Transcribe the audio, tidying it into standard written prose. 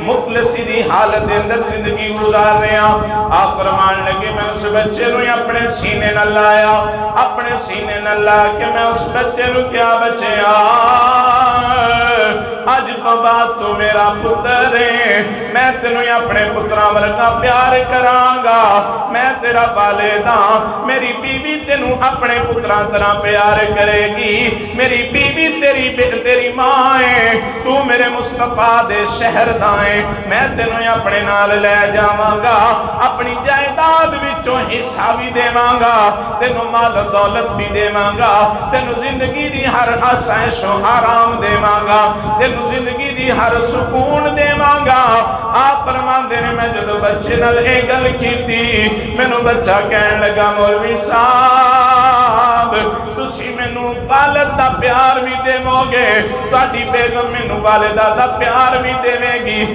مفلسی دی حالت دے اندر زندگی گزار رہے ہیں۔ آپ فرمان لگے میں اس بچے نو اپنے سینے نہ لایا، اپنے سینے نہ لا کے میں اس بچے نو کیا بچیا، آج تو بعد تو میرا پتر ہے، میں تینوں اپنے پتران ورگا پیار کرانگا، میں تیرا والد ہاں، میری بیوی تینوں اپنے پتران طرح پیار کرے گی، میری بیوی تیری ماں ہے، تو میرے مصطفیٰ دے شہر دائیں، میں تینوں اپنے نال لے جاوانگا، اپنی جائیداد وچوں حصہ بھی دیوانگا، تینوں مال دولت بھی دیوانگا، تینوں زندگی دی ہر آسائش و آرام دیوانگا، تینوں زندگی دی ہر سکون دیوانگا۔ آپ فرمان دینے میں جدو بچے نل اے گل کی تھی، میں نو بچہ کہن لگا مولوی صاحب تسی میں نو والد دا پیار بھی دے موگے، تو اڈی بیگم میں نو والدہ دا پیار بھی دے گی،